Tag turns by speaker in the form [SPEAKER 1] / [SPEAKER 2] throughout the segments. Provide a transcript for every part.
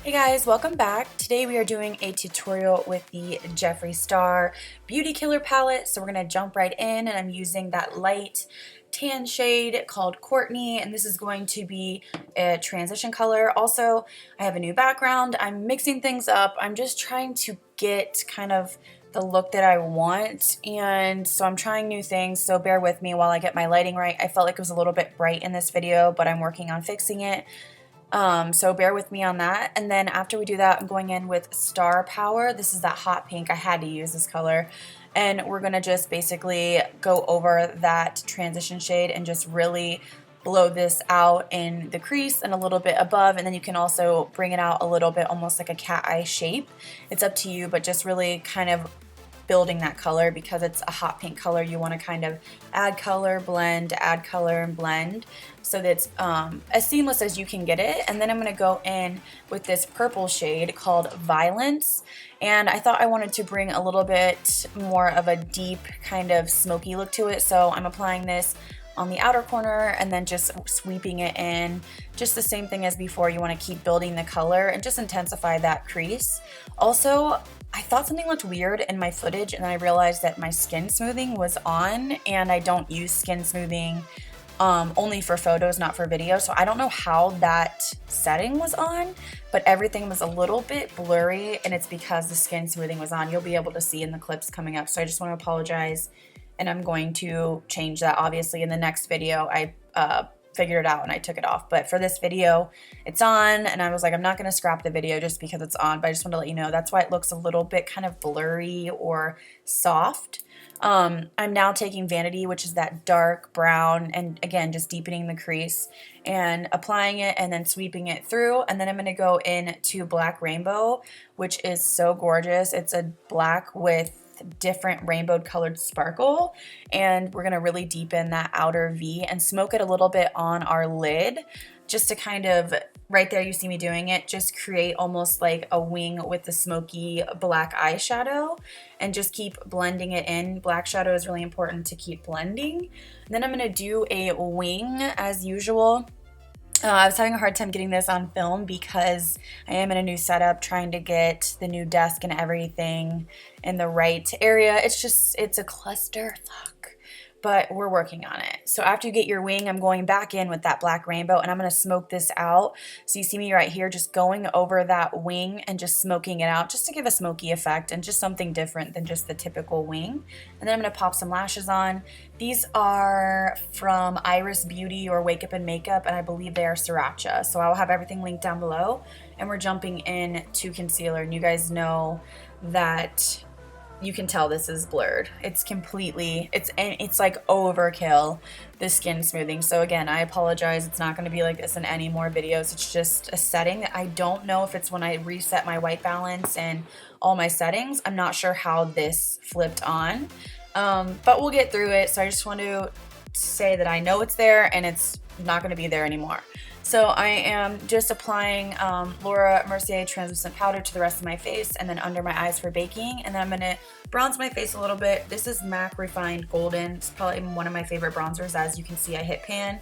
[SPEAKER 1] Hey guys, welcome back. Today we are doing a tutorial with the Jeffree Star Beauty Killer palette. So we're going to jump right in, and I'm using that light tan shade called Courtney, and this is going to be a transition color. Also, I have a new background. I'm mixing things up. I'm just trying to get kind of the look that I want, and so I'm trying new things, so bear with me while I get my lighting right. I felt like it was a little bit bright in this video, but I'm working on fixing it. So bear with me on that. And then after we do that, I'm going in with Star Power. This is that hot pink. I had to use this color. And we're going to just basically go over that transition shade and just really blow this out in the crease and a little bit above. And then you can also bring it out a little bit, almost like a cat eye shape. It's up to you, but just really kind of building that color. Because it's a hot pink color, you want to kind of add color, blend, add color, and blend, so that's as seamless as you can get it. And then I'm going to go in with this purple shade called Violence, and I thought I wanted to bring a little bit more of a deep kind of smoky look to it, so I'm applying this on the outer corner and then just sweeping it in. Just the same thing as before, you want to keep building the color and just intensify that crease. Also, I thought something looked weird in my footage, and then I realized that my skin smoothing was on, and I don't use skin smoothing only for photos, not for video. So I don't know how that setting was on, but everything was a little bit blurry, and it's because the skin smoothing was on. You'll be able to see in the clips coming up. So I just want to apologize, and I'm going to change that obviously in the next video. I figured it out and I took it off, but for this video it's on, and I was like, I'm not going to scrap the video just because it's on, but I just want to let you know that's why it looks a little bit kind of blurry or soft. I'm now taking Vanity, which is that dark brown, and again just deepening the crease and applying it and then sweeping it through. And then I'm going to go into Black Rainbow, which is so gorgeous. It's a black with different rainbow colored sparkle, and we're going to really deepen that outer V and smoke it a little bit on our lid, just to kind of, right there you see me doing it, just create almost like a wing with the smoky black eyeshadow, and just keep blending it in. Black shadow is really important to keep blending. And then I'm going to do a wing as usual. I was having a hard time getting this on film because I am in a new setup, trying to get the new desk and everything in the right area. It's a clusterfuck, but we're working on it. So after you get your wing, I'm going back in with that Black Rainbow, and I'm going to smoke this out. So you see me right here just going over that wing and just smoking it out, just to give a smoky effect and just something different than just the typical wing. And then I'm going to pop some lashes on. These are from Iris Beauty or Wake Up and Makeup, and I believe they are Sriracha. So I'll have everything linked down below. And we're jumping in to concealer, and you guys know that you can tell this is blurred. It's completely, it's like overkill, the skin smoothing. So again, I apologize. It's not going to be like this in any more videos. It's just a setting. I don't know if it's when I reset my white balance and all my settings. I'm not sure how this flipped on, but we'll get through it. So I just want to say that I know it's there, and it's not going to be there anymore. So I am just applying Laura Mercier translucent powder to the rest of my face, and then under my eyes for baking. And then I'm going to bronze my face a little bit. This is MAC Refined Golden. It's probably one of my favorite bronzers. As you can see, I hit pan.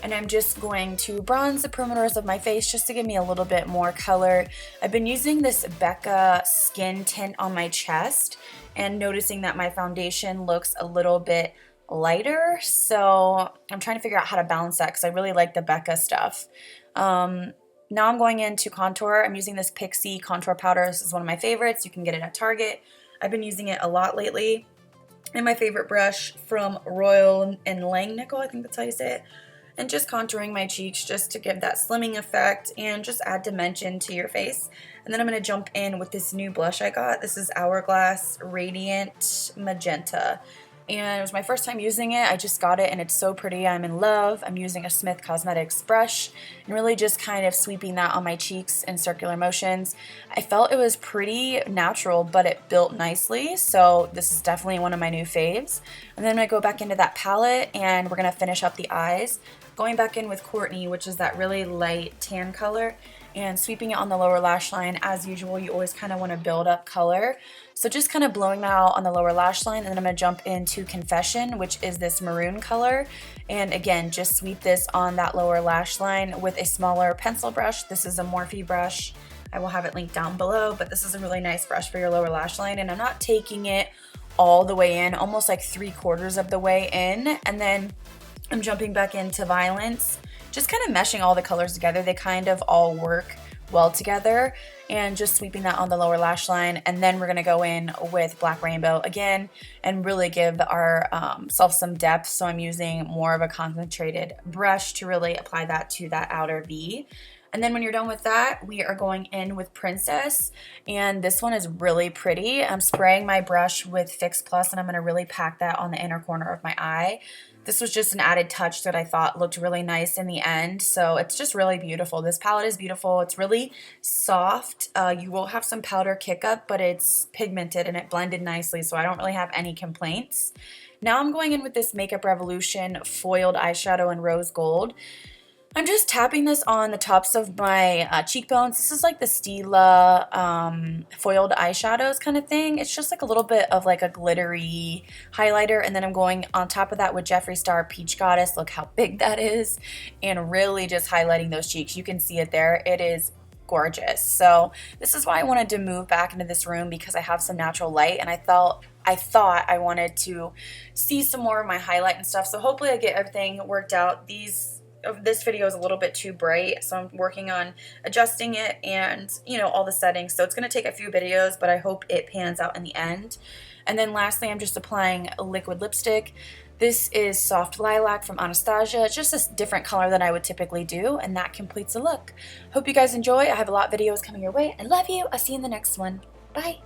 [SPEAKER 1] And I'm just going to bronze the perimeters of my face just to give me a little bit more color. I've been using this Becca skin tint on my chest and noticing that my foundation looks a little bit lighter, so I'm trying to figure out how to balance that because I really like the Becca stuff. Now I'm going into contour. I'm using this Pixie contour powder. This is one of my favorites. You can get it at Target. I've been using it a lot lately. And my favorite brush from Royal and Langnickel, I think that's how you say it. And just contouring my cheeks just to give that slimming effect and just add dimension to your face. And then I'm going to jump in with this new blush I got. This is Hourglass Radiant Magenta. And it was my first time using it. I just got it, and it's so pretty. I'm in love. I'm using a CYS Cosmetics brush and really just kind of sweeping that on my cheeks in circular motions. I felt it was pretty natural, but it built nicely. So this is definitely one of my new faves. And then I'm going to go back into that palette, and we're going to finish up the eyes. Going back in with Courtney, which is that really light tan color, and sweeping it on the lower lash line. As usual, you always kind of want to build up color. So just kind of blowing that out on the lower lash line, and then I'm going to jump into Confession, which is this maroon color. And again, just sweep this on that lower lash line with a smaller pencil brush. This is a Morphe brush. I will have it linked down below, but this is a really nice brush for your lower lash line, and I'm not taking it all the way in, almost like 3/4 of the way in, and then I'm jumping back into Violence, just kind of meshing all the colors together. They kind of all work well together, and just sweeping that on the lower lash line. And then we're going to go in with Black Rainbow again and really give our self some depth. So I'm using more of a concentrated brush to really apply that to that outer V. And then when you're done with that, we are going in with Princess, and this one is really pretty. I'm spraying my brush with Fix Plus, and I'm going to really pack that on the inner corner of my eye. This was just an added touch that I thought looked really nice in the end, so it's just really beautiful. This palette is beautiful. It's really soft. You will have some powder kick up, but it's pigmented and it blended nicely, so I don't really have any complaints. Now I'm going in with this Makeup Revolution foiled eyeshadow in rose gold. I'm just tapping this on the tops of my cheekbones. This is like the Stila foiled eyeshadows kind of thing. It's just like a little bit of like a glittery highlighter, and then I'm going on top of that with Jeffree Star Peach Goddess. Look how big that is, and really just highlighting those cheeks. You can see it there. It is gorgeous. So this is why I wanted to move back into this room, because I have some natural light, and I thought I wanted to see some more of my highlight and stuff. So hopefully I get everything worked out. This video is a little bit too bright, so I'm working on adjusting it and, you know, all the settings. So it's going to take a few videos, but I hope it pans out in the end. And then lastly, I'm just applying a liquid lipstick. This is Soft Lilac from Anastasia. It's just a different color than I would typically do, and that completes the look. Hope you guys enjoy. I have a lot of videos coming your way. I love you. I'll see you in the next one. Bye.